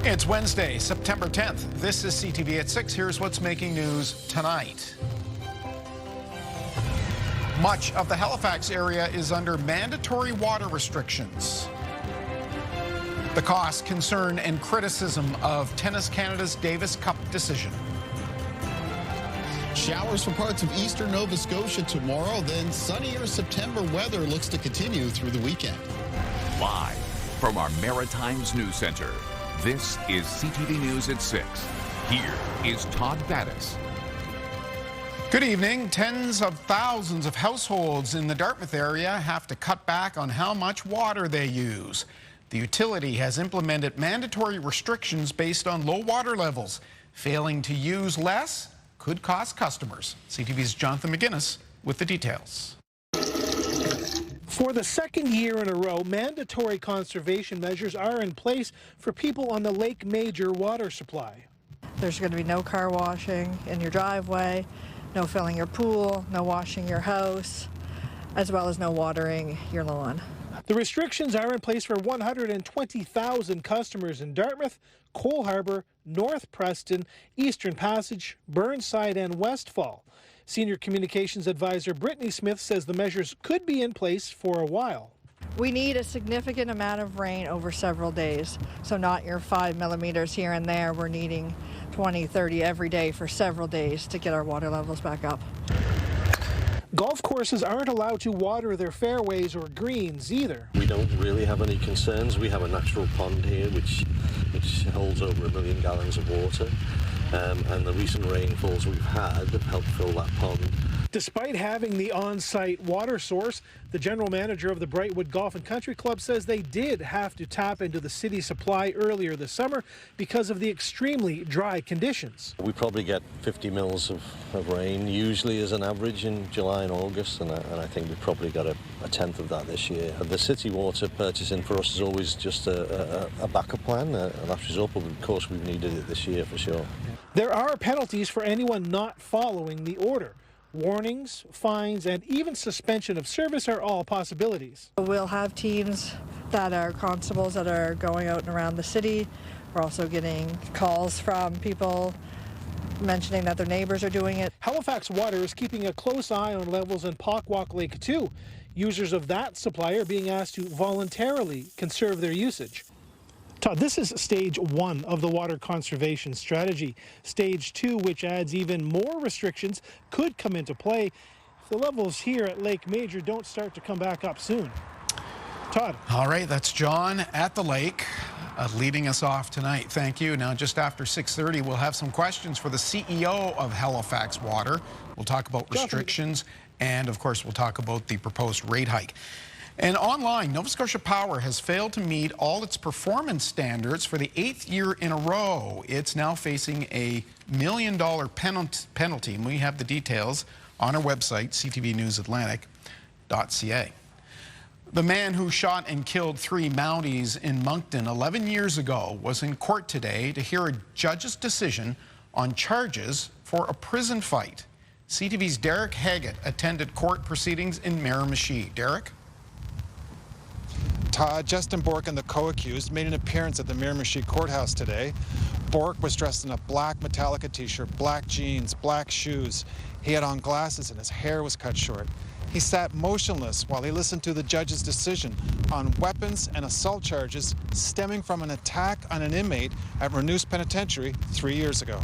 It's Wednesday, September 10th. This is CTV at 6. Here's what's making news tonight. Much of the Halifax area is under mandatory water restrictions. The cost, concern, and criticism of Tennis Canada's Davis Cup decision. Showers for parts of eastern Nova Scotia tomorrow, then sunnier September weather looks to continue through the weekend. Live from our Maritimes News Center, this is CTV News at 6. Here is Todd Battis. Good evening. Tens of thousands of households in the Dartmouth area have to cut back on how much water they use. The utility has implemented mandatory restrictions based on low water levels. Failing to use less could cost customers. CTV's Jonathan McGuinness with the details. For the second year in a row, mandatory conservation measures are in place for people on the Lake Major water supply. There's going to be no car washing in your driveway, no filling your pool, no washing your house, as well as no watering your lawn. The restrictions are in place for 120,000 customers in Dartmouth, Cole Harbour, North Preston, Eastern Passage, Burnside, and Westfall. Senior Communications Advisor Brittany Smith says the measures could be in place for a while. We need a significant amount of rain over several days, so not your 5 millimeters here and there. We're needing 20, 30 every day for several days to get our water levels back up. Golf courses aren't allowed to water their fairways or greens either. We don't really have any concerns. We have a natural pond here which holds over 1 million gallons of water. And the recent rainfalls we've had have helped fill that pond. Despite having the on-site water source, the general manager of the Brightwood Golf and Country Club says they did have to tap into the city supply earlier this summer because of the extremely dry conditions. We probably get 50 mils of rain, usually as an average in July and August, and I think we probably got a tenth of that this year. The city water purchasing for us is always just a backup plan, a last resort, but of course we've needed it this year for sure. There are penalties for anyone not following the order. Warnings, fines, and even suspension of service are all possibilities. We'll have teams that are constables that are going out and around the city. We're also getting calls from people mentioning that their neighbors are doing it. Halifax Water is keeping a close eye on levels in Pockwalk Lake too. Users of that supply are being asked to voluntarily conserve their usage. Todd, this is stage 1 of the water conservation strategy. Stage 2, which adds even more restrictions, could come into play if the levels here at Lake Major don't start to come back up soon. Todd. All right, that's John at the lake leading us off tonight. Thank you. Now, just after 6:30, we'll have some questions for the CEO of Halifax Water. We'll talk about restrictions, and of course, we'll talk about the proposed rate hike. And online, Nova Scotia Power has failed to meet all its performance standards for the 8th year in a row. It's now facing a $1 million penalty, and we have the details on our website, ctvnewsatlantic.ca. The man who shot and killed 3 Mounties in Moncton 11 years ago was in court today to hear a judge's decision on charges for a prison fight. CTV's Derek Haggett attended court proceedings in Miramichi. Derek? Justin Bork and the co-accused made an appearance at the Miramichi courthouse today. Bork was dressed in a black Metallica t-shirt, black jeans, black shoes. He had on glasses and his hair was cut short. He sat motionless while he listened to the judge's decision on weapons and assault charges stemming from an attack on an inmate at Renews Penitentiary 3 years ago.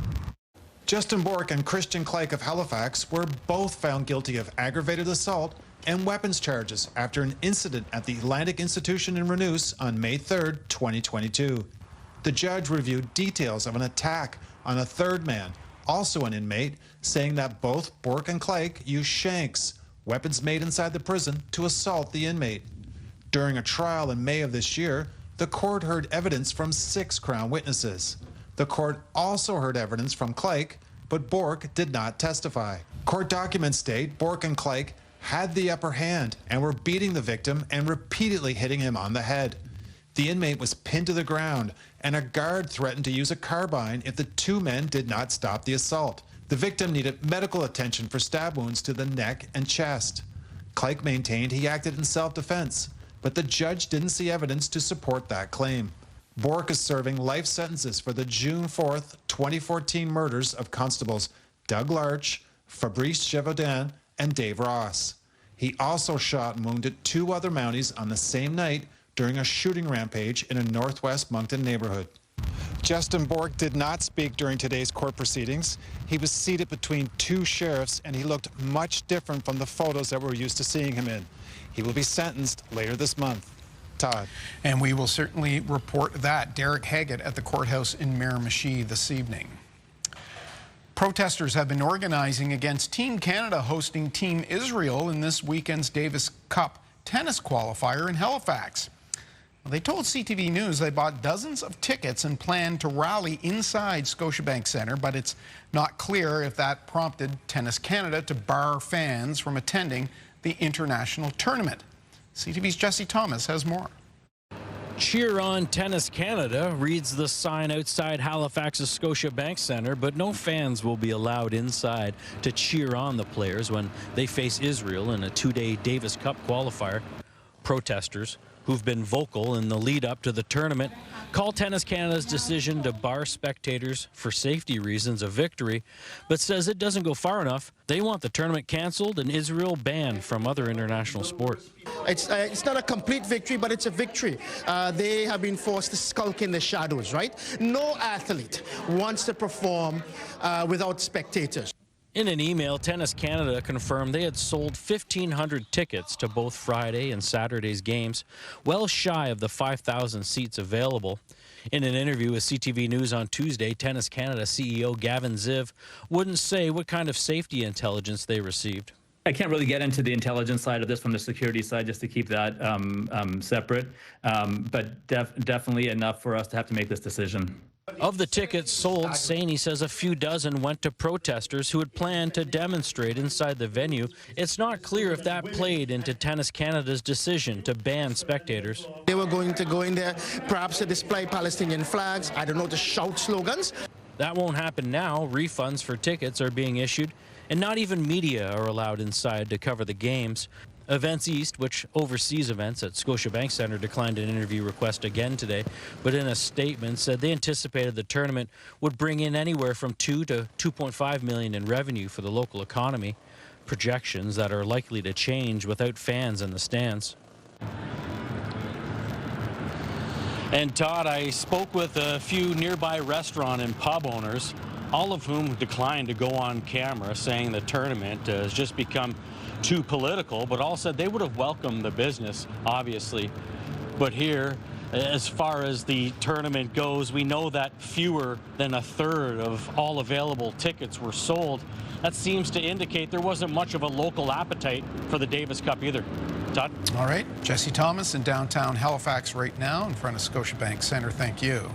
Justin Bork and Christian Clake of Halifax were both found guilty of aggravated assault and weapons charges after an incident at the Atlantic Institution in Renews on May 3rd, 2022. The judge reviewed details of an attack on a third man, also an inmate, saying that both Bork and Clake used shanks, weapons made inside the prison, to assault the inmate. During a trial in May of this year, the court heard evidence from 6 Crown witnesses. The court also heard evidence from Clake, but Bork did not testify. Court documents state Bork and Clake had the upper hand and were beating the victim and repeatedly hitting him on the head. The inmate was pinned to the ground, and a guard threatened to use a carbine if the 2 men did not stop the assault. The victim needed medical attention for stab wounds to the neck and chest. Clake maintained he acted in self-defense, but the judge didn't see evidence to support that claim. Bork is serving life sentences for the June 4th, 2014 murders of constables Doug Larch, Fabrice Gévaudan, and Dave Ross. He also shot and wounded 2 other Mounties on the same night during a shooting rampage in a northwest Moncton neighborhood. Justin Bork did not speak during today's court proceedings. He was seated between 2 sheriffs, and he looked much different from the photos that we're used to seeing him in. He will be sentenced later this month. Todd. And we will certainly report that. Derek Haggett at the courthouse in Miramichi this evening. Protesters have been organizing against Team Canada hosting Team Israel in this weekend's Davis Cup tennis qualifier in Halifax. They told CTV News they bought dozens of tickets and planned to rally inside Scotiabank Centre, but it's not clear if that prompted Tennis Canada to bar fans from attending the international tournament. CTV's Jesse Thomas has more. Cheer on Tennis Canada reads the sign outside Halifax's Scotiabank Centre, but no fans will be allowed inside to cheer on the players when they face Israel in a 2-day Davis Cup qualifier. Protesters, who've been vocal in the lead up to the tournament, call Tennis Canada's decision to bar spectators for safety reasons a victory, but says it doesn't go far enough. They want the tournament canceled and Israel banned from other international sport. It's not a complete victory, but it's a victory. They have been forced to skulk in the shadows, right? No athlete wants to perform without spectators. In an email, Tennis Canada confirmed they had sold 1,500 tickets to both Friday and Saturday's games, well shy of the 5,000 seats available. In an interview with CTV News on Tuesday, Tennis Canada CEO Gavin Ziv wouldn't say what kind of safety intelligence they received. I can't really get into the intelligence side of this from the security side, just to keep that separate, but definitely enough for us to have to make this decision. Of the tickets sold, Saney says a few dozen went to protesters who had planned to demonstrate inside the venue. It's not clear if that played into Tennis Canada's decision to ban spectators. They were going to go in there, perhaps to display Palestinian flags, I don't know, to shout slogans. That won't happen now. Refunds for tickets are being issued, and not even media are allowed inside to cover the games. Events East, which oversees events at Scotiabank Centre, declined an interview request again today, but in a statement said they anticipated the tournament would bring in anywhere from $2 to $2.5 million in revenue for the local economy, projections that are likely to change without fans in the stands. And Todd, I spoke with a few nearby restaurant and pub owners, all of whom declined to go on camera, saying the tournament has just become too political, but all said they would have welcomed the business, obviously. But here, as far as the tournament goes, we know that fewer than a third of all available tickets were sold. That seems to indicate there wasn't much of a local appetite for the Davis Cup either. Todd? All right, Jesse Thomas in downtown Halifax right now in front of Scotiabank Centre. Thank you.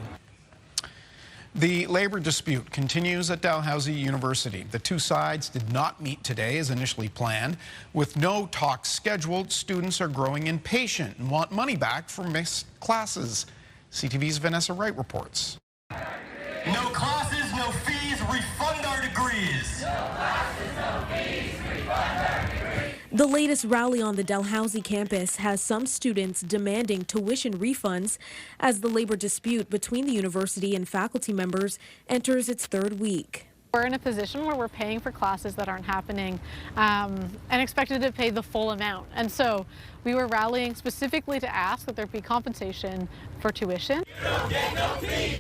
The labor dispute continues at Dalhousie University. The two sides did not meet today as initially planned. With no talks scheduled, students are growing impatient and want money back for missed classes. CTV's Vanessa Wright reports. No classes, no fees, refund our degrees. No classes, no fees, refund our degrees. The latest rally on the Dalhousie campus has some students demanding tuition refunds as the labor dispute between the university and faculty members enters its 3rd week. We're in a position where we're paying for classes that aren't happening and expected to pay the full amount. And so we were rallying specifically to ask that there be compensation for tuition.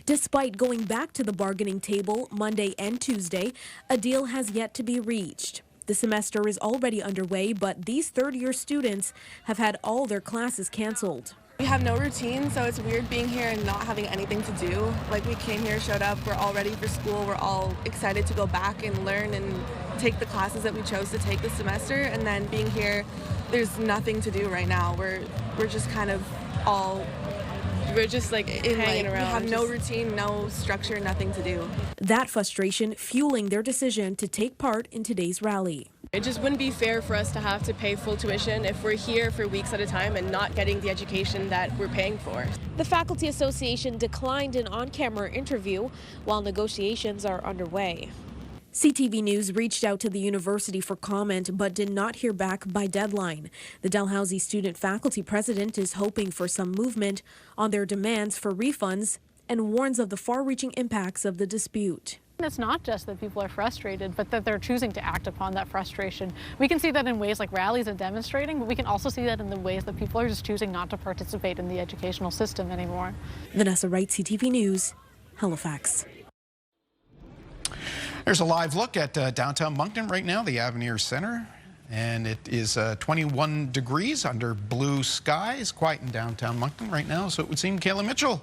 Despite going back to the bargaining table Monday and Tuesday, a deal has yet to be reached. The semester is already underway, but these third-year students have had all their classes canceled. We have no routine, so it's weird being here and not having anything to do. Like, we came here, showed up, we're all ready for school, we're all excited to go back and learn and take the classes that we chose to take this semester, and then being here, there's nothing to do right now. We're just kind of all... We're just like hanging around. We have no routine, no structure, nothing to do. That frustration fueling their decision to take part in today's rally. It just wouldn't be fair for us to have to pay full tuition if we're here for weeks at a time and not getting the education that we're paying for. The Faculty Association declined an on-camera interview while negotiations are underway. CTV News reached out to the university for comment but did not hear back by deadline. The Dalhousie student faculty president is hoping for some movement on their demands for refunds and warns of the far-reaching impacts of the dispute. It's not just that people are frustrated, but that they're choosing to act upon that frustration. We can see that in ways like rallies and demonstrating, but we can also see that in the ways that people are just choosing not to participate in the educational system anymore. Vanessa Wright, CTV News, Halifax. There's a live look at downtown Moncton right now, the Avenir Centre, and it is 21 degrees under blue skies, quiet in downtown Moncton right now, so it would seem Kayla Mitchell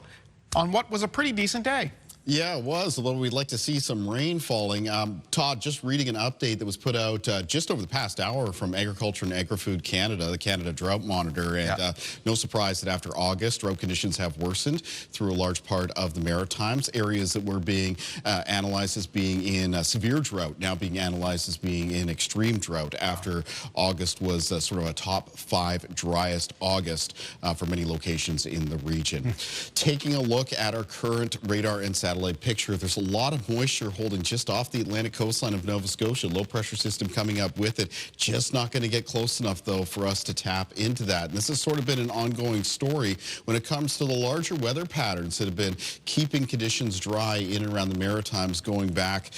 on what was a pretty decent day. Yeah, it was, although we'd like to see some rain falling. Todd, just reading an update that was put out just over the past hour from Agriculture and Agri-Food Canada, the Canada Drought Monitor, and no surprise that after August, drought conditions have worsened through a large part of the Maritimes. Areas that were being analyzed as being in severe drought, now being analyzed as being in extreme drought after August was sort of a top 5 driest August for many locations in the region. Taking a look at our current radar and satellite picture, there's a lot of moisture holding just off the Atlantic coastline of Nova Scotia. Low pressure system coming up with it. Just not going to get close enough, though, for us to tap into that. And this has sort of been an ongoing story when it comes to the larger weather patterns that have been keeping conditions dry in and around the Maritimes going back,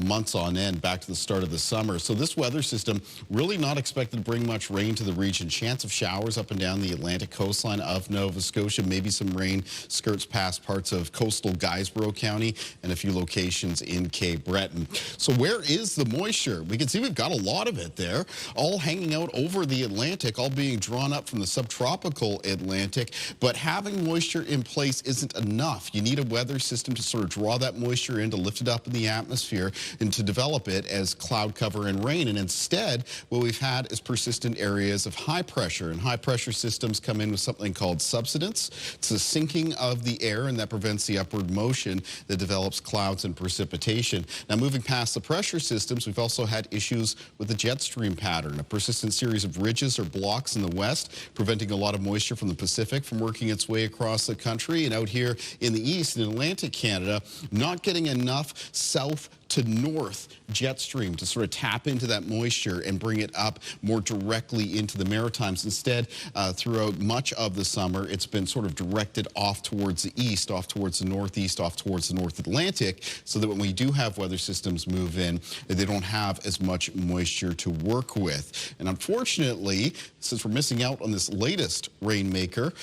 months on end, back to the start of the summer. So this weather system really not expected to bring much rain to the region. Chance of showers up and down the Atlantic coastline of Nova Scotia. Maybe some rain skirts past parts of coastal Guysborough County and a few locations in Cape Breton. So where is the moisture? We can see we've got a lot of it there, all hanging out over the Atlantic, all being drawn up from the subtropical Atlantic. But having moisture in place isn't enough. You need a weather system to sort of draw that moisture in, to lift it up in the atmosphere, and to develop it as cloud cover and rain. And instead, what we've had is persistent areas of high pressure. And high pressure systems come in with something called subsidence. It's the sinking of the air, and that prevents the upward motion that develops clouds and precipitation. Now, moving past the pressure systems, we've also had issues with the jet stream pattern, a persistent series of ridges or blocks in the west, preventing a lot of moisture from the Pacific from working its way across the country. And out here in the east, in Atlantic Canada, not getting enough south to north jet stream to sort of tap into that moisture and bring it up more directly into the Maritimes. Instead, throughout much of the summer, it's been sort of directed off towards the east, off towards the northeast, off towards the North Atlantic, so that when we do have weather systems move in, they don't have as much moisture to work with. And unfortunately, since we're missing out on this latest rainmaker,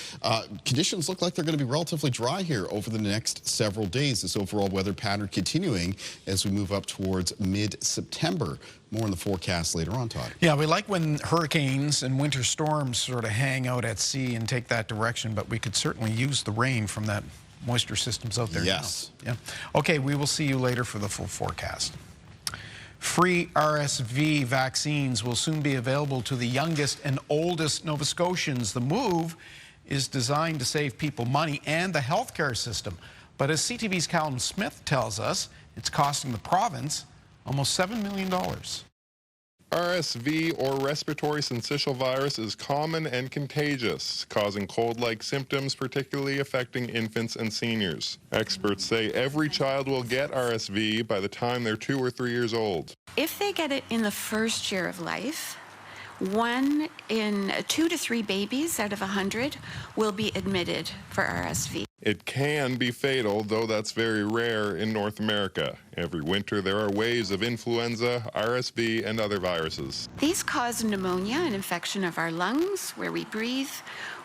conditions look like they're going to be relatively dry here over the next several days. This overall weather pattern continuing as we move up towards mid-September. More in the forecast later on, Todd. Yeah, we like when hurricanes and winter storms sort of hang out at sea and take that direction, but we could certainly use the rain from that moisture systems out there. Yes. Now. Yeah. Okay, we will see you later for the full forecast. Free RSV vaccines will soon be available to the youngest and oldest Nova Scotians. The move is designed to save people money and the healthcare system. But as CTV's Callum Smith tells us, it's costing the province almost $7 million. RSV, or respiratory syncytial virus, is common and contagious, causing cold-like symptoms, particularly affecting infants and seniors. Experts say every child will get RSV by the time they're 2 or 3 years old. If they get it in the first year of life, 1 in 2 to 3 babies out of 100 will be admitted for RSV. It can be fatal, though that's very rare in North America. Every winter there are waves of influenza, RSV, and other viruses. These cause pneumonia, an infection of our lungs where we breathe,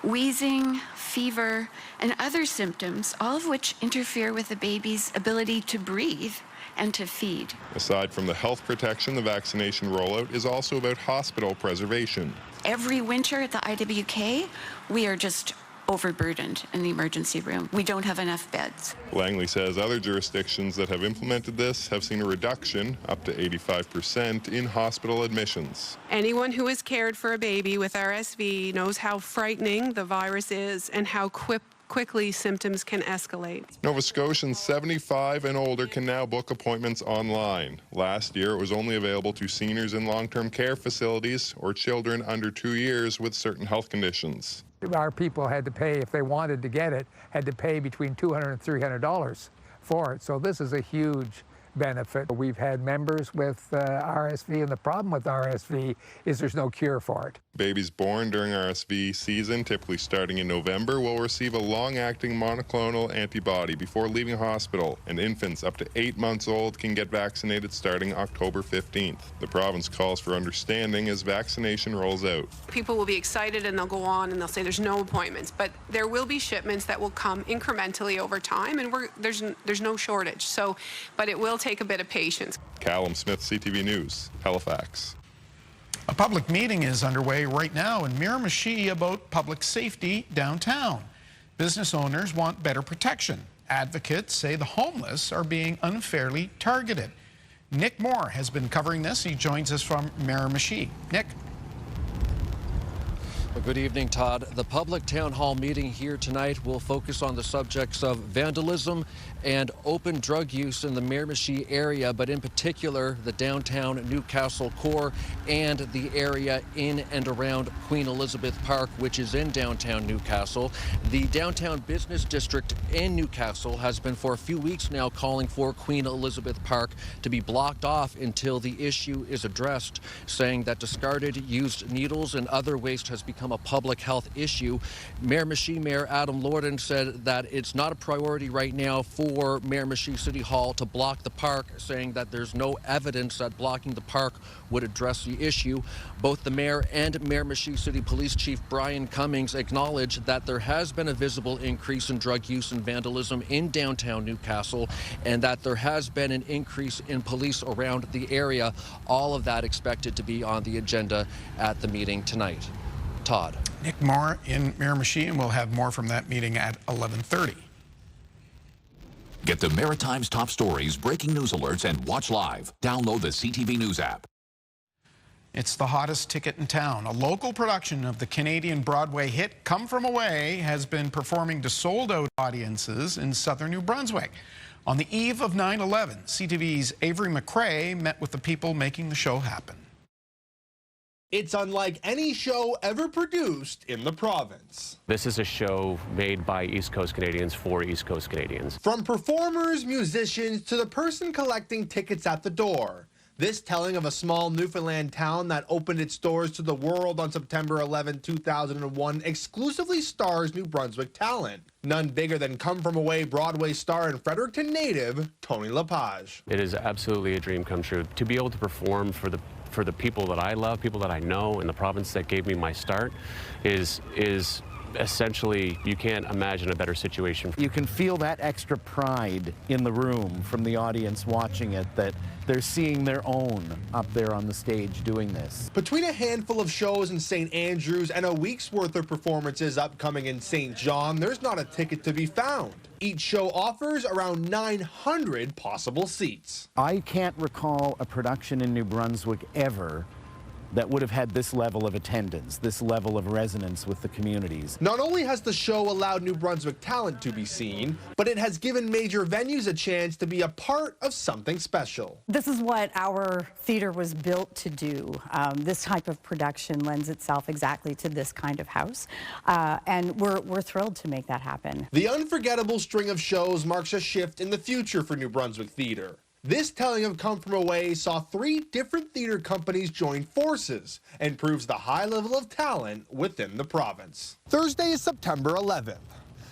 wheezing, fever, and other symptoms, all of which interfere with the baby's ability to breathe and to feed. Aside from the health protection, the vaccination rollout is also about hospital preservation. Every winter at the IWK, we are just overburdened in the emergency room. We don't have enough beds. Langley says other jurisdictions that have implemented this have seen a reduction, up to 85%, in hospital admissions. Anyone who has cared for a baby with RSV knows how frightening the virus is and how quickly symptoms can escalate. Nova Scotians 75 and older can now book appointments online. Last year, it was only available to seniors in long-term care facilities or children under 2 years with certain health conditions. Our people had to pay, if they wanted to get it, had to pay between $200 and $300 for it. So this is a huge benefit. We've had members with RSV, and the problem with RSV is there's no cure for it. Babies born during RSV season, typically starting in November, will receive a long-acting monoclonal antibody before leaving hospital, and infants up to 8 months old can get vaccinated starting October 15th. The province calls for understanding as vaccination rolls out. People will be excited and they'll go on and they'll say there's no appointments, but there will be shipments that will come incrementally over time, and there's no shortage. So, but it will take a bit of patience. Callum Smith, CTV News, Halifax. A public meeting is underway right now in Miramichi about public safety downtown. Business owners want better protection. Advocates say the homeless are being unfairly targeted. Nick Moore has been covering this. He joins us from Miramichi. Nick. Well, good evening, Todd. The public town hall meeting here tonight will focus on the subjects of vandalism and open drug use in the Miramichi area, but in particular the downtown Newcastle core and the area in and around Queen Elizabeth Park, which is in downtown Newcastle. The downtown business district in Newcastle has been for a few weeks now calling for Queen Elizabeth Park to be blocked off until the issue is addressed, saying that discarded used needles and other waste has become a public health issue. Miramichi Mayor Adam Lorden said that it's not a priority right now for Miramichi City Hall to block the park, saying that there's no evidence that blocking the park would address the issue. Both the mayor and Miramichi City Police Chief Brian Cummings acknowledged that there has been a visible increase in drug use and vandalism in downtown Newcastle, and that there has been an increase in police around the area. All of that expected to be on the agenda at the meeting tonight. Todd. Nick Moore in Miramichi, and we'll have more from that meeting at 11:30. Get the Maritimes top stories, breaking news alerts, and watch live. Download the CTV News app. It's the hottest ticket in town. A local production of the Canadian Broadway hit Come From Away has been performing to sold-out audiences in southern New Brunswick. On the eve of 9/11, CTV's Avery McRae met with the people making the show happen. It's unlike any show ever produced in the province. This is a show made by East Coast Canadians for East Coast Canadians. From performers, musicians, to the person collecting tickets at the door. This telling of a small Newfoundland town that opened its doors to the world on September 11, 2001 exclusively stars New Brunswick talent. None bigger than Come From Away Broadway star and Fredericton native, Tony Lepage. It is absolutely a dream come true. To be able to perform for the people that I love, people that I know in the province that gave me my start is essentially, you can't imagine a better situation. You can feel that extra pride in the room from the audience watching it, that they're seeing their own up there on the stage doing this. Between a handful of shows in St. Andrews and a week's worth of performances upcoming in St. John, there's not a ticket to be found. Each show offers around 900 possible seats. I can't recall a production in New Brunswick ever that would have had this level of attendance, this level of resonance with the communities. Not only has the show allowed New Brunswick talent to be seen, but it has given major venues a chance to be a part of something special. This is what our theater was built to do. This type of production lends itself exactly to this kind of house, and we're thrilled to make that happen. The unforgettable string of shows marks a shift in the future for New Brunswick theater. This telling of Come From Away saw 3 different theater companies join forces and proves the high level of talent within the province. Thursday is September 11th.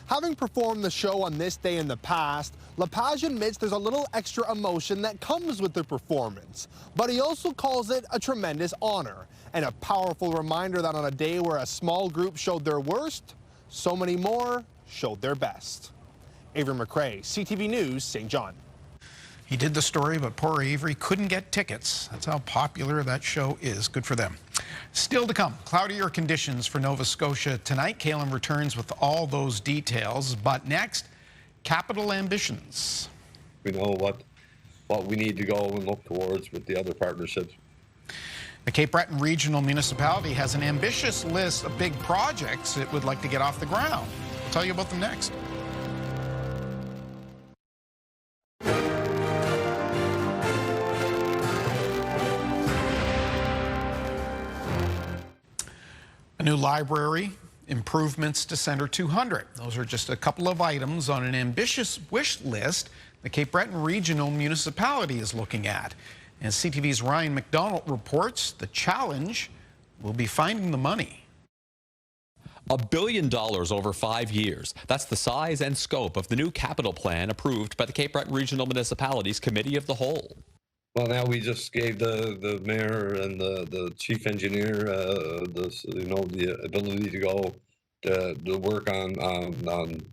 Having performed the show on this day in the past, Lepage admits there's a little extra emotion that comes with the performance, but he also calls it a tremendous honor and a powerful reminder that on a day where a small group showed their worst, so many more showed their best. Avery McRae, CTV News, St. John. He did the story, but poor Avery couldn't get tickets. That's how popular that show is. Good for them. Still to come, cloudier conditions for Nova Scotia tonight. Kalen returns with all those details. But next, capital ambitions. We know what we need to go and look towards with the other partnerships. The Cape Breton Regional Municipality has an ambitious list of big projects it would like to get off the ground. I'll tell you about them next. A new library improvements to Centre 200. Those are just a couple of items on an ambitious wish list the Cape Breton Regional Municipality is looking at. As CTV's Ryan McDonald reports, the challenge will be finding the money. $1 billion over 5 years. That's the size and scope of the new capital plan approved by the Cape Breton Regional Municipalities Committee of the Whole. Well, now we just gave the mayor and the chief engineer the ability to go to work on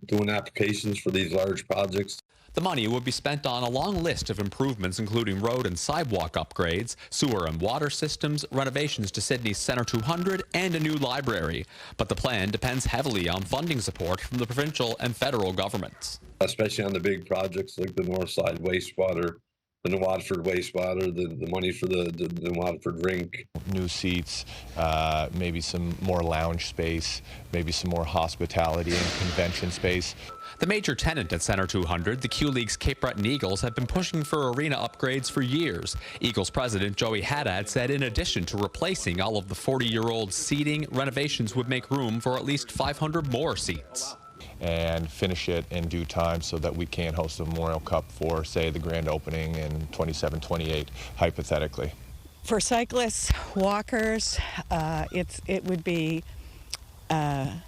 doing applications for these large projects. The money would be spent on a long list of improvements, including road and sidewalk upgrades, sewer and water systems, renovations to Sydney's Centre 200, and a new library. But the plan depends heavily on funding support from the provincial and federal governments. Especially on the big projects like the North Side wastewater, the New Waterford wastewater, the money for the New Waterford rink. New seats, maybe some more lounge space, maybe some more hospitality and convention space. The major tenant at Centre 200, the Q-League's Cape Breton Eagles, have been pushing for arena upgrades for years. Eagles president Joey Haddad said in addition to replacing all of the 40-year-old seating, renovations would make room for at least 500 more seats. And finish it in due time so that we can host the Memorial Cup for, say, the grand opening in 27-28, hypothetically. For cyclists, walkers, it would be a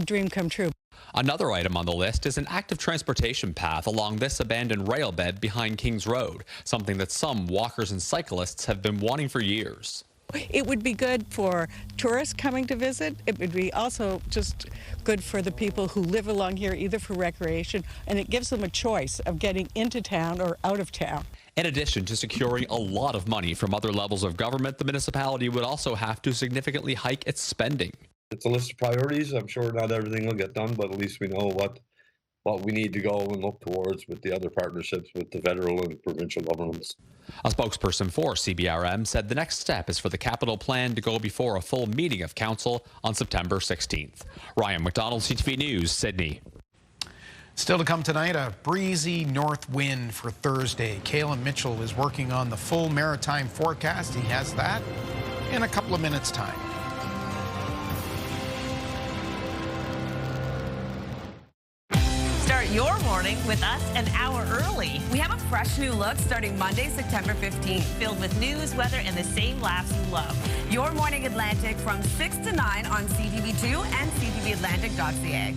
dream come true. Another item on the list is an active transportation path along this abandoned rail bed behind Kings Road, something that some walkers and cyclists have been wanting for years. It would be good for tourists coming to visit. It would be also just good for the people who live along here, either for recreation, and it gives them a choice of getting into town or out of town. In addition to securing a lot of money from other levels of government, the municipality would also have to significantly hike its spending. It's a list of priorities. I'm sure not everything will get done, but at least we know what we need to go and look towards with the other partnerships with the federal and provincial governments. A spokesperson for CBRM said the next step is for the capital plan to go before a full meeting of council on September 16th. Ryan McDonald, CTV News, Sydney. Still to come tonight, a breezy north wind for Thursday. Caleb Mitchell is working on the full maritime forecast. He has that in a couple of minutes' time. Start your morning with us an hour early. We have a fresh new look starting Monday, September 15th, filled with news, weather, and the same laughs you love. Your Morning Atlantic from 6 to 9 on CTV2 and ctvatlantic.ca.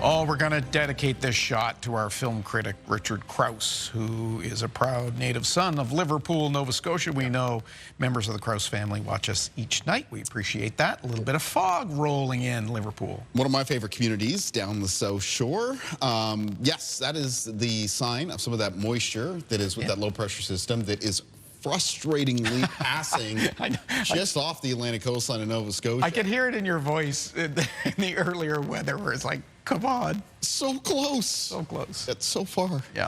Oh, we're going to dedicate this shot to our film critic, Richard Krause, who is a proud native son of Liverpool, Nova Scotia. We know members of the Krause family watch us each night. We appreciate that. A little bit of fog rolling in Liverpool. One of my favorite communities down the South Shore. Yes, that is the sign of some of that moisture that is with that low pressure system that is frustratingly passing just off the Atlantic coastline of Nova Scotia. I could hear it in your voice in the earlier weather where it's like, come on. So close. So close. That's so far. Yeah.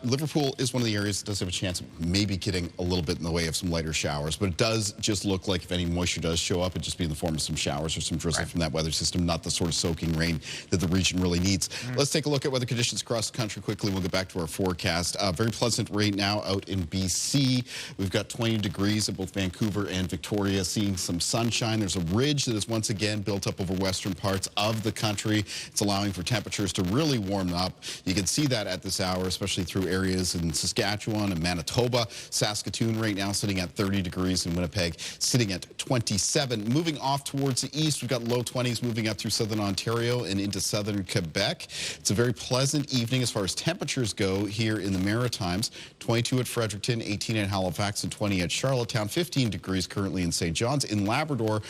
Liverpool is one of the areas that does have a chance of maybe getting a little bit in the way of some lighter showers, but it does just look like if any moisture does show up, it'd just be in the form of some showers or some drizzle from that weather system, not the sort of soaking rain that the region really needs. Let's take a look at weather conditions across the country quickly. We'll get back to our forecast. Very pleasant right now out in BC. We've got 20 degrees at both Vancouver and Victoria, seeing some sunshine. There's a ridge that is once again built up over western parts of the country. It's allowing for temperatures to really warm up. You can see that at this hour, especially through areas in Saskatchewan and Manitoba. Saskatoon right now sitting at 30 degrees and Winnipeg sitting at 27. Moving off towards the east, we've got low 20s moving up through southern Ontario and into southern Quebec. It's a very pleasant evening as far as temperatures go here in the Maritimes. 22 at Fredericton, 18 at Halifax, and 20 at Charlottetown. 15 degrees currently in St. John's. In Labrador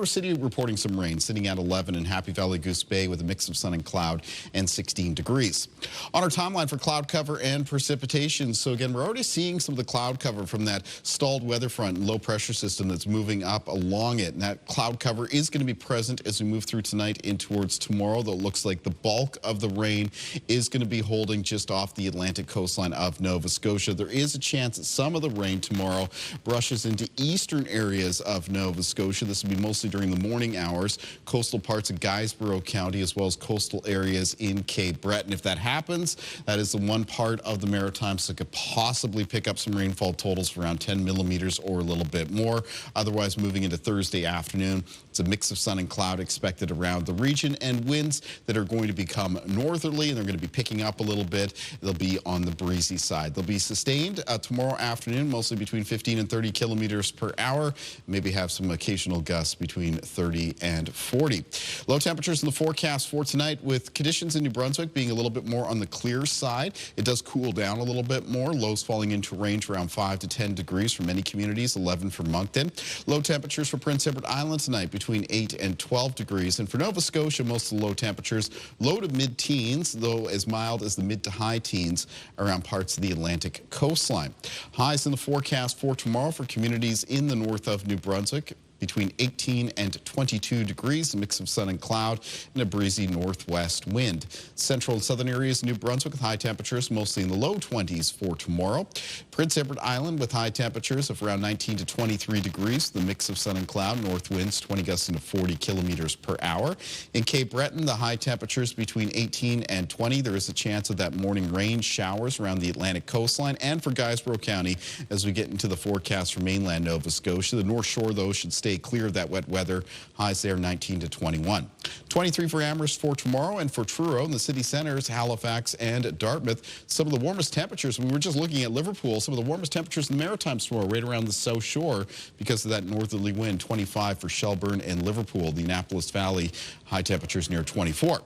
City reporting some rain, sitting at 11 in Happy Valley, Goose Bay with a mix of sun and cloud and 16 degrees. On our timeline for cloud cover and precipitation. So again, we're already seeing some of the cloud cover from that stalled weather front and low pressure system that's moving up along it. And that cloud cover is going to be present as we move through tonight in towards tomorrow, though it looks like the bulk of the rain is going to be holding just off the Atlantic coastline of Nova Scotia. There is a chance that some of the rain tomorrow brushes into eastern areas of Nova Scotia. This will be mostly during the morning hours, coastal parts of Guysborough County as well as coastal coastal areas in Cape Breton. If that happens, that is the one part of the Maritimes that could possibly pick up some rainfall totals of around 10 millimeters or a little bit more. Otherwise, moving into Thursday afternoon, it's a mix of sun and cloud expected around the region, and winds that are going to become northerly, and they're going to be picking up a little bit. They'll be on the breezy side. They'll be sustained tomorrow afternoon, mostly between 15 and 30 kilometers per hour. Maybe have some occasional gusts between 30 and 40. Low temperatures in the forecast for tonight, with conditions in New Brunswick being a little bit more on the clear side. It does cool down a little bit more. Lows falling into range around 5 to 10 degrees for many communities, 11 for Moncton. Low temperatures for Prince Edward Island tonight between 8 and 12 degrees. And for Nova Scotia, most of the low temperatures low to mid-teens, though as mild as the mid to high teens around parts of the Atlantic coastline. Highs in the forecast for tomorrow for communities in the north of New Brunswick between 18 and 22 degrees, a mix of sun and cloud, and a breezy northwest wind. Central and southern areas of New Brunswick with high temperatures mostly in the low 20s for tomorrow. Prince Edward Island with high temperatures of around 19 to 23 degrees, the mix of sun and cloud, north winds 20 gusts into 40 kilometers per hour. In Cape Breton, the high temperatures between 18 and 20. There is a chance of that morning rain showers around the Atlantic coastline, and for Guysborough County as we get into the forecast for mainland Nova Scotia. The North Shore, though, should stay clear of that wet weather. Highs there 19 to 21. 23 for Amherst for tomorrow, and for Truro in the city centers, Halifax and Dartmouth, some of the warmest temperatures. We were just looking at Liverpool, some of the warmest temperatures in the Maritimes tomorrow, right around the South Shore because of that northerly wind. 25 for Shelburne and Liverpool. The Annapolis Valley, high temperatures near 24.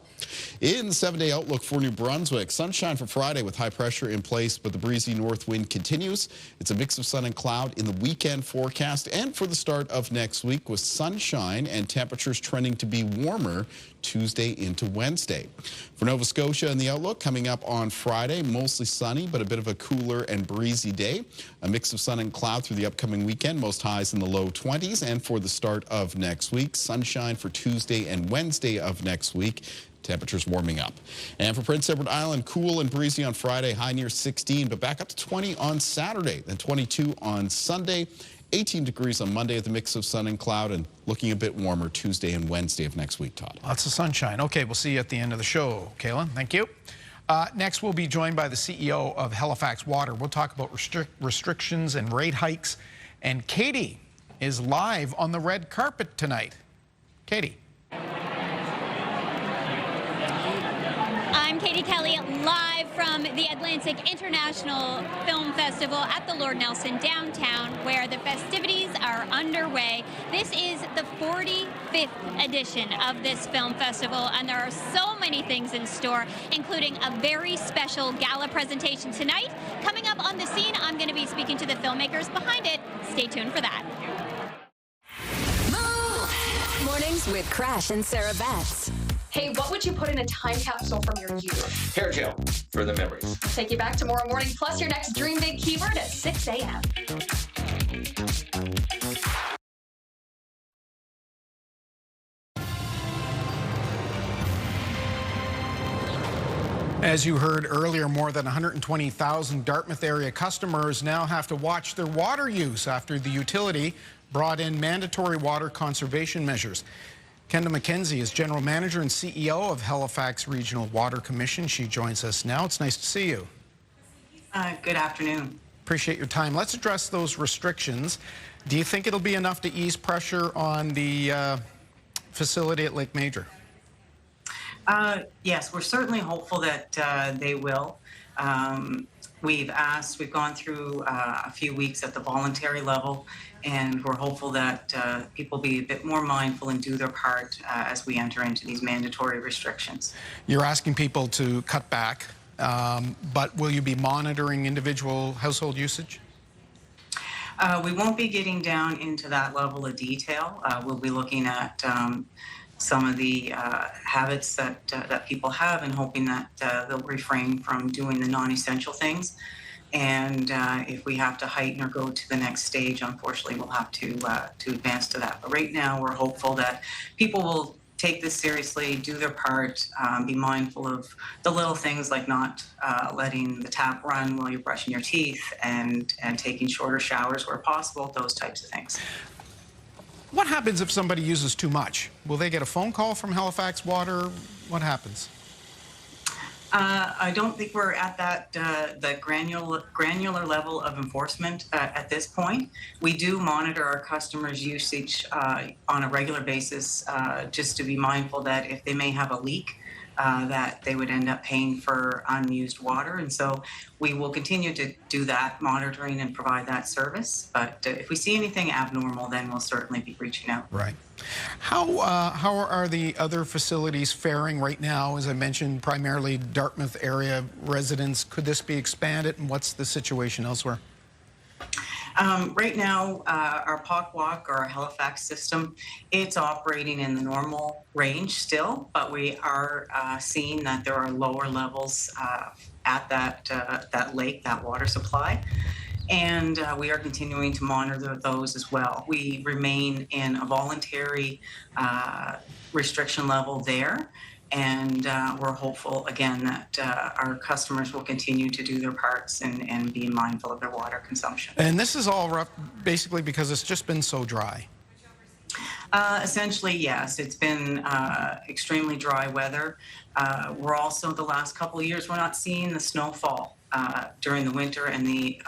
In the 7-day outlook for New Brunswick, sunshine for Friday with high pressure in place, but the breezy north wind continues. It's a mix of sun and cloud in the weekend forecast, and for the start of next week with sunshine and temperatures trending to be warmer Tuesday into Wednesday. For Nova Scotia in the outlook, coming up on Friday, mostly sunny, but a bit of a cooler and breezy day. A mix of sun and cloud through the upcoming weekend, most highs in the low 20s. And for the start of next week, sunshine for Tuesday and Wednesday of next week. Temperatures warming up. And for Prince Edward Island, cool and breezy on Friday, high near 16, but back up to 20 on Saturday, then 22 on Sunday. 18 degrees on Monday with a mix of sun and cloud, and looking a bit warmer Tuesday and Wednesday of next week, Todd. Lots of sunshine. Okay, we'll see you at the end of the show, Kayla. Thank you. Next, we'll be joined by the CEO of Halifax Water. We'll talk about restrictions and rate hikes. And Katie is live on the red carpet tonight. Katie. I'm Katie Kelly, live from the Atlantic International Film Festival at the Lord Nelson downtown, where the festivities are underway. This is the 45th edition of this film festival, and there are so many things in store, including a very special gala presentation tonight. Coming up on the scene, I'm going to be speaking to the filmmakers behind it. Stay tuned for that. Mornings with Crash and Sarah Betts. Hey, what would you put in a time capsule from your youth? Hair gel for the memories. Take you back tomorrow morning, plus your next Dream Big keyword at 6 a.m. As you heard earlier, more than 120,000 Dartmouth area customers now have to watch their water use after the utility brought in mandatory water conservation measures. Kenda McKenzie is General Manager and CEO of Halifax Regional Water Commission. She joins us now. It's nice to see you. Good afternoon. Appreciate your time. Let's address those restrictions. Do you think it'll be enough to ease pressure on the facility at Lake Major? Yes, we're certainly hopeful that they will. We've gone through a few weeks at the voluntary level, and we're hopeful that people be a bit more mindful and do their part as we enter into these mandatory restrictions. You're asking people to cut back, but will you be monitoring individual household usage? We won't be getting down into that level of detail. We'll be looking at some of the habits that people have, and hoping that they'll refrain from doing the non-essential things. And if we have to heighten or go to the next stage, unfortunately, we'll have to advance to that. But right now, we're hopeful that people will take this seriously, do their part, be mindful of the little things like not letting the tap run while you're brushing your teeth, and taking shorter showers where possible, those types of things. What happens if somebody uses too much? Will they get a phone call from Halifax Water? What happens? I don't think we're at that the granular level of enforcement at this point. We do monitor our customers' usage on a regular basis, just to be mindful that if they may have a leak, that they would end up paying for unused water. And so we will continue to do that monitoring and provide that service. But if we see anything abnormal, then we'll certainly be reaching out. Right. How are the other facilities faring right now? As I mentioned, primarily Dartmouth area residents. Could this be expanded, and what's the situation elsewhere? Right now, our Pockwalk or our Halifax system, it's operating in the normal range still, but we are seeing that there are lower levels at that lake, that water supply. And we are continuing to monitor those as well. We remain in a voluntary restriction level there. And we're hopeful, again, that our customers will continue to do their parts and be mindful of their water consumption. And this is all rough, basically because it's just been so dry. Essentially, yes. It's been extremely dry weather. We're also, the last couple of years, we're not seeing the snowfall during the winter and the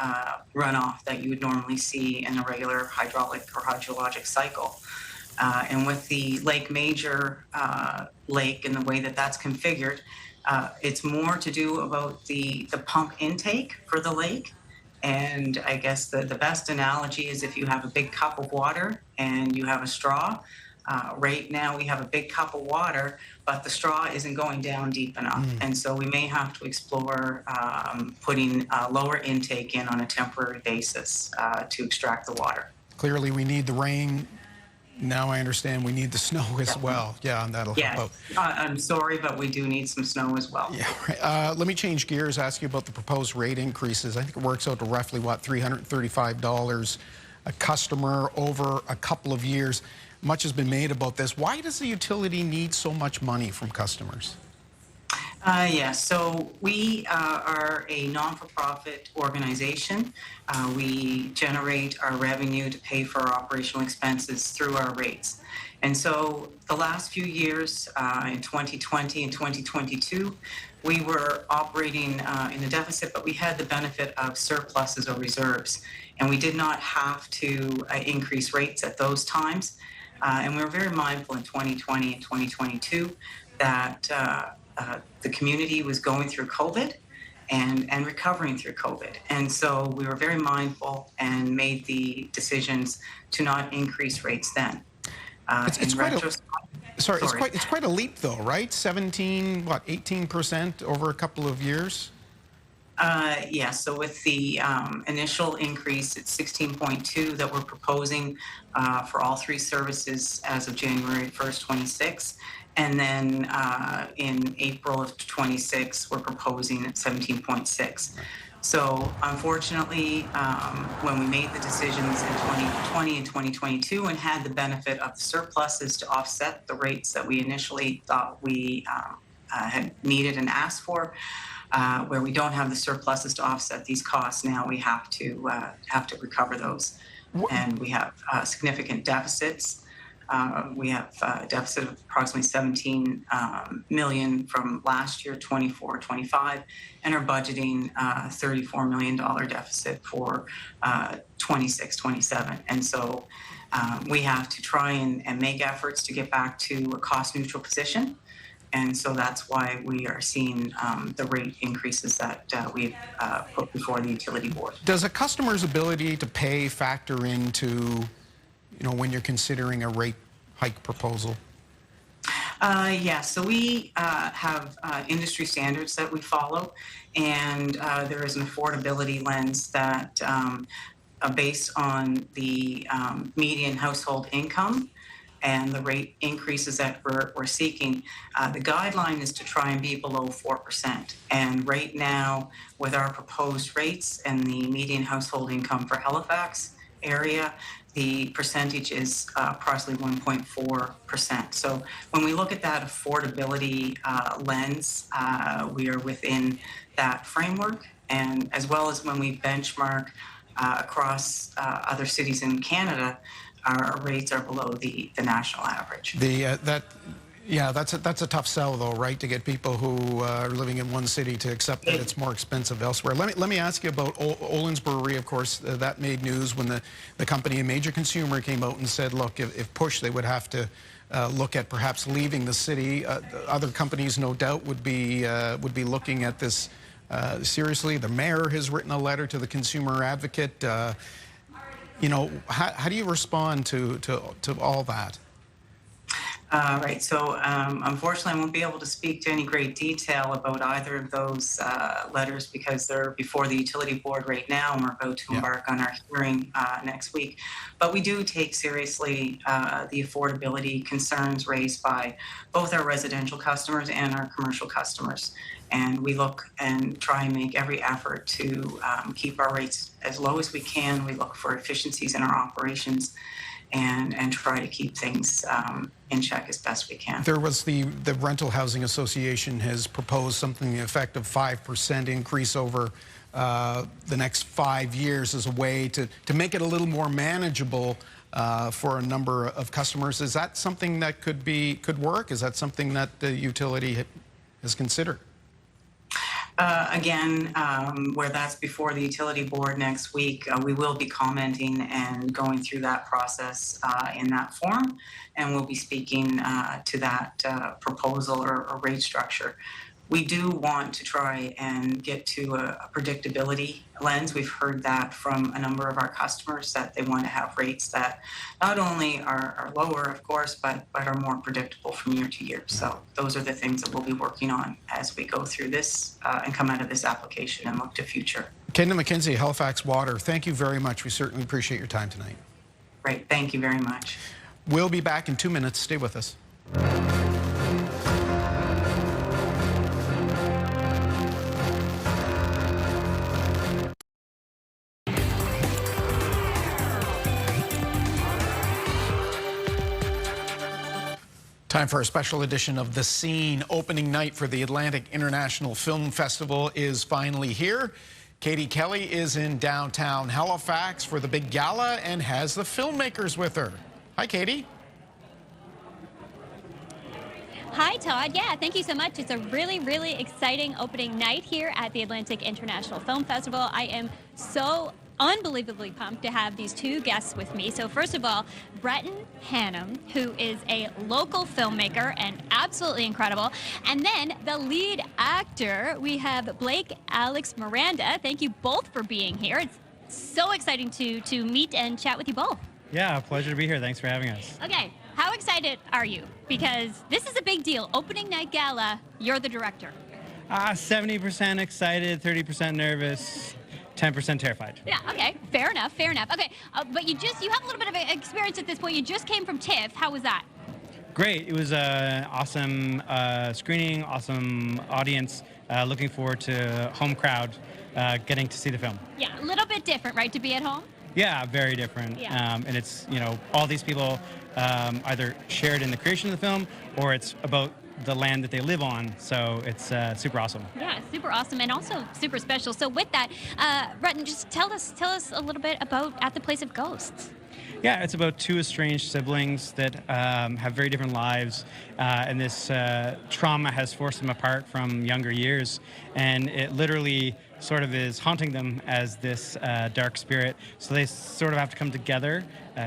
runoff that you would normally see in a regular hydraulic or hydrologic cycle. And with the Lake Major lake and the way that that's configured, it's more to do about the pump intake for the lake. And I guess the best analogy is if you have a big cup of water and you have a straw. Right now we have a big cup of water, but the straw isn't going down deep enough. And so we may have to explore putting lower intake in on a temporary basis to extract the water. Clearly we need the rain. Now I understand we need the snow as well. Yeah, and that'll help out. I'm sorry, but we do need some snow as well. Yeah, right. Let me change gears, ask you about the proposed rate increases. I think it works out to roughly, what, $335 a customer over a couple of years. Much has been made about this. Why does the utility need so much money from customers? Yes, so we are a non-for-profit organization. We generate our revenue to pay for our operational expenses through our rates. And so the last few years, in 2020 and 2022, we were operating in a deficit, but we had the benefit of surpluses or reserves. And we did not have to increase rates at those times. And we were very mindful in 2020 and 2022 that the community was going through COVID and recovering through COVID. And so we were very mindful and made the decisions to not increase rates then. It's quite a leap though, right? 18% over a couple of years? Yeah, so with the initial increase, it's 16.2 that we're proposing for all three services as of January 1st, 26. And then in April of 26, we're proposing at 17.6. So unfortunately, when we made the decisions in 2020 and 2022 and had the benefit of the surpluses to offset the rates that we initially thought we had needed and asked for, where we don't have the surpluses to offset these costs, now we have to recover those. And we have significant deficits. We have a deficit of approximately 17 million from last year, 24-25, and are budgeting $34 million deficit for 26-27. And so we have to try and make efforts to get back to a cost neutral position. And so that's why we are seeing the rate increases that we've put before the utility board. Does a customer's ability to pay factor into, when you're considering a rate hike proposal? Yeah, so we have industry standards that we follow, and there is an affordability lens that based on the median household income and the rate increases that we're seeking, the guideline is to try and be below 4%. And right now, with our proposed rates and the median household income for Halifax area, the percentage is approximately 1.4%. So when we look at that affordability lens, we are within that framework, and as well as when we benchmark across other cities in Canada, our rates are below the national average. Yeah, that's a tough sell, though, right? To get people who are living in one city to accept that it's more expensive elsewhere. Let me ask you about Olin's Brewery. Of course, that made news when the company, a major consumer, came out and said, look, if pushed, they would have to look at perhaps leaving the city. Other companies, no doubt, would be looking at this seriously. The mayor has written a letter to the consumer advocate. You know, how do you respond to all that? Right, so unfortunately I won't be able to speak to any great detail about either of those letters because they're before the utility board right now and we're about to embark on our hearing next week. But we do take seriously the affordability concerns raised by both our residential customers and our commercial customers. And we look and try and make every effort to keep our rates as low as we can. We look for efficiencies in our operations and try to keep things in check as best we can. There was the Rental Housing Association has proposed something to the effect of 5% increase over the next 5 years as a way to make it a little more manageable for a number of customers. Is that something that could work? Is that something that the utility has considered? Again, where that's before the utility board next week, we will be commenting and going through that process in that form, and we'll be speaking to that proposal or rate structure. We do want to try and get to a predictability lens. We've heard that from a number of our customers that they want to have rates that not only are lower, of course, but are more predictable from year to year. So those are the things that we'll be working on as we go through this and come out of this application and look to future. Kendall McKenzie, Halifax Water, thank you very much. We certainly appreciate your time tonight. Great, thank you very much. We'll be back in 2 minutes. Stay with us. Time for a special edition of The Scene. Opening night for the Atlantic International Film Festival is finally here. Katie Kelly is in downtown Halifax for the big gala and has the filmmakers with her. Hi, Katie. Hi, Todd. Yeah, thank you so much. It's a really, really exciting opening night here at the Atlantic International Film Festival. I am so unbelievably pumped to have these two guests with me. So first of all, Breton Hannum, who is a local filmmaker and absolutely incredible. And then the lead actor, we have Blake Alex Miranda. Thank you both for being here. It's so exciting to meet and chat with you both. Yeah, pleasure to be here. Thanks for having us. Okay, how excited are you? Because this is a big deal. Opening night gala, you're the director. 70% excited, 30% nervous, 10% terrified. Yeah, okay, fair enough, fair enough. Okay, but you have a little bit of experience at this point. You just came from TIFF. How was that? Great. It was an awesome screening, awesome audience. Looking forward to home crowd getting to see the film. Yeah, a little bit different, right, to be at home? Yeah, very different. Yeah. And it's, you know, all these people either shared in the creation of the film or it's about the land that they live on, so it's super awesome. Yeah, super awesome and also super special. So with that, Breton, just tell us a little bit about At the Place of Ghosts. Yeah, it's about two estranged siblings that have very different lives, and this trauma has forced them apart from younger years, and it literally sort of is haunting them as this dark spirit. So they sort of have to come together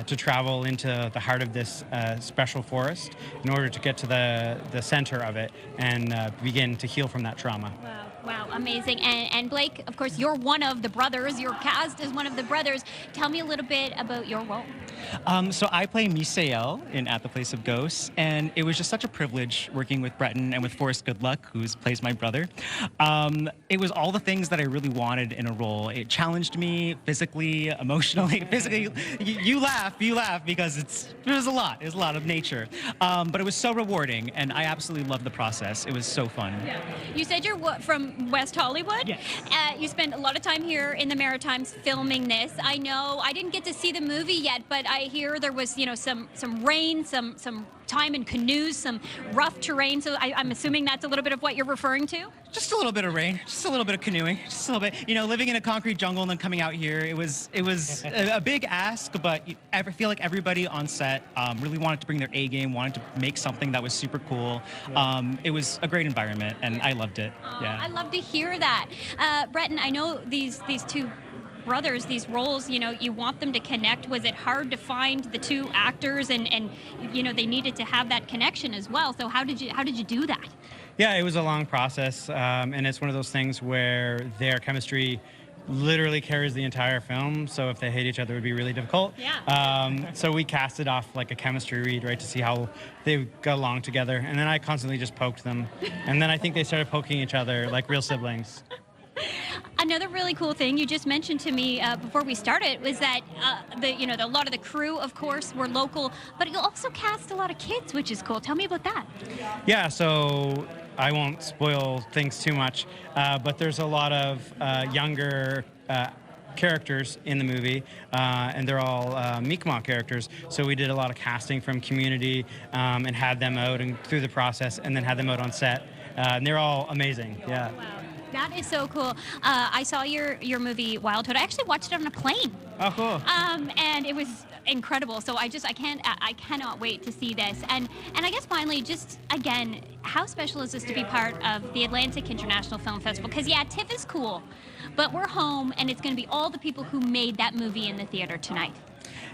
to travel into the heart of this special forest in order to get to the center of it and begin to heal from that trauma. Wow, amazing. And Blake, of course, you're one of the brothers. Your cast is one of the brothers. Tell me a little bit about your role. So I play Misael in At the Place of Ghosts, and it was just such a privilege working with Breton and with Forrest Goodluck, who plays my brother. It was all the things that I really wanted in a role. It challenged me physically, emotionally. Physically, you laugh because it was a lot of nature. But it was so rewarding, and I absolutely loved the process. It was so fun. Yeah. You said you're from West Hollywood? Yes. You spent a lot of time here in the Maritimes filming this. I know I didn't get to see the movie yet, but I hear there was, some rain, some time in canoes, some rough terrain. So I'm assuming that's a little bit of what you're referring to? Just a little bit of rain, just a little bit of canoeing, just a little bit. Living in a concrete jungle and then coming out here, it was a big ask, but I feel like everybody on set really wanted to bring their A game, wanted to make something that was super cool. It was a great environment, and I loved it. Yeah. I love to hear that. Breton, I know these two brothers, these roles, you want them to connect. Was it hard to find the two actors and they needed to have that connection as well? So how did you do that? Yeah, it was a long process, and it's one of those things where their chemistry literally carries the entire film. So if they hate each other, it would be really difficult. Yeah. So we cast it off like a chemistry read, right, to see how they got along together. And then I constantly just poked them. And then I think they started poking each other like real siblings. Another really cool thing you just mentioned to me before we started was that a lot of the crew, of course, were local, but you also cast a lot of kids, which is cool. Tell me about that. Yeah, so I won't spoil things too much, but there's a lot of younger characters in the movie, and they're all Mi'kmaq characters. So we did a lot of casting from community and had them out and through the process, and then had them out on set. And they're all amazing. Yeah. Wow. That is so cool. I saw your movie Wild Toad. I actually watched it on a plane. Oh, cool. And it was incredible. So I cannot wait to see this. And I guess finally, just again, how special is this to be part of the Atlantic International Film Festival? Because yeah, TIFF is cool, but we're home, and it's going to be all the people who made that movie in the theater tonight.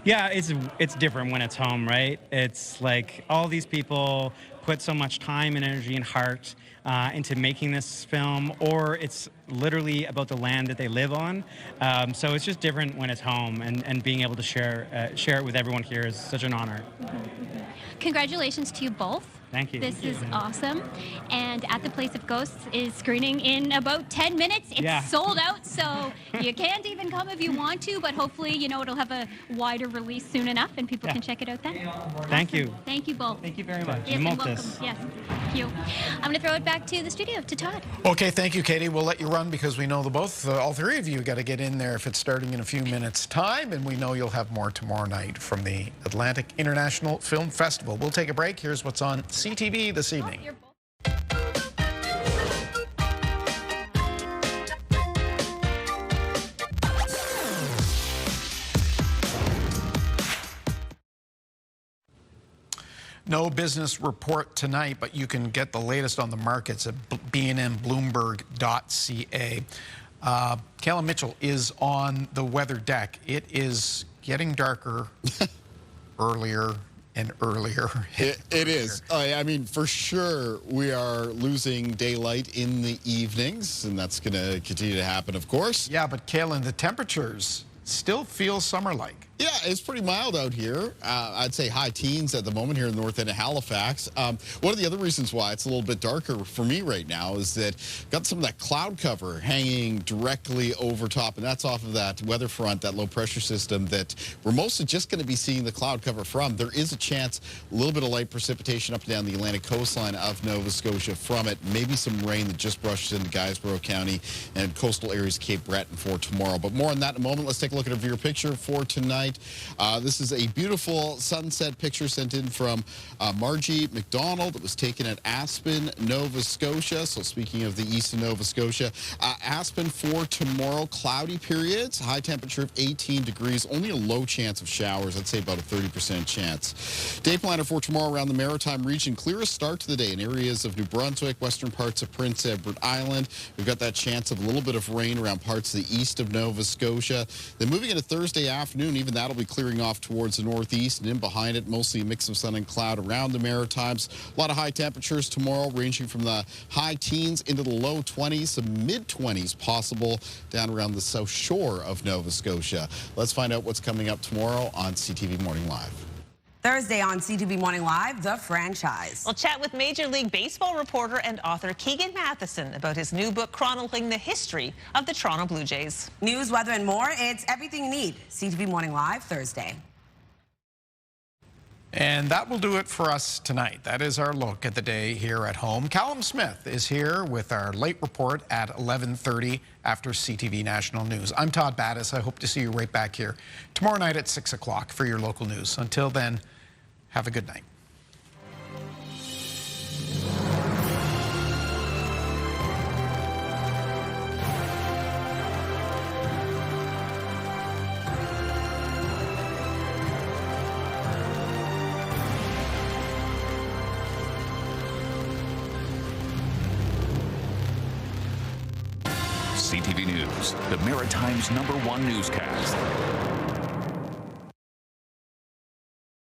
Yeah, it's different when it's home, right? It's like all these people put so much time and energy and heart into making this film, or it's literally about the land that they live on. So it's just different when it's home, and being able to share it with everyone here is such an honor. Congratulations to you both. Thank you. This is awesome. And At the Place of Ghosts is screening in about 10 minutes. It's sold out, so you can't even come if you want to, but hopefully, it'll have a wider release soon enough, and people can check it out then. Thank you. Thank you both. Thank you very much. Yes, and welcome. Yes, thank you. I'm going to throw it back to the studio, to Todd. Okay, thank you, Katie. We'll let you run because we know all three of you got to get in there if it's starting in a few minutes' time, and we know you'll have more tomorrow night from the Atlantic International Film Festival. We'll take a break. Here's what's on CTV this evening. No business report tonight, but you can get the latest on the markets at bnmbloomberg.ca. Kayla Mitchell is on the weather deck. It is getting darker earlier and earlier. It is. I mean, for sure, we are losing daylight in the evenings, and that's going to continue to happen, of course. Yeah, but Kayla, the temperatures still feel summer-like. Yeah, it's pretty mild out here. I'd say high teens at the moment here in the north end of Halifax. One of the other reasons why it's a little bit darker for me right now is that got some of that cloud cover hanging directly over top, and that's off of that weather front, that low pressure system that we're mostly just going to be seeing the cloud cover from. There is a chance a little bit of light precipitation up and down the Atlantic coastline of Nova Scotia from it. Maybe some rain that just brushes into Guysborough County and coastal areas of Cape Breton for tomorrow. But more on that in a moment. Let's take a look at a viewer picture for tonight. This is a beautiful sunset picture sent in from Margie McDonald. It was taken at Aspen, Nova Scotia. So speaking of the east of Nova Scotia, Aspen for tomorrow, cloudy periods, high temperature of 18 degrees, only a low chance of showers. I'd say about a 30% chance. Day planner for tomorrow around the Maritime region, clearest start to the day in areas of New Brunswick, western parts of Prince Edward Island. We've got that chance of a little bit of rain around parts of the east of Nova Scotia. Then moving into Thursday afternoon, even that'll be clearing off towards the northeast, and in behind it, mostly a mix of sun and cloud around the Maritimes. A lot of high temperatures tomorrow, ranging from the high teens into the low 20s, some mid-20s possible down around the south shore of Nova Scotia. Let's find out what's coming up tomorrow on CTV Morning Live. Thursday on CTV Morning Live, The Franchise. We'll chat with Major League Baseball reporter and author Keegan Matheson about his new book chronicling the history of the Toronto Blue Jays. News, weather, and more. It's everything you need. CTV Morning Live, Thursday. And that will do it for us tonight. That is our look at the day here at home. Callum Smith is here with our late report at 11:30 after CTV National News. I'm Todd Battis. I hope to see you right back here tomorrow night at 6 o'clock for your local news. Until then, have a good night. CTV News, the Maritimes' #1 newscast.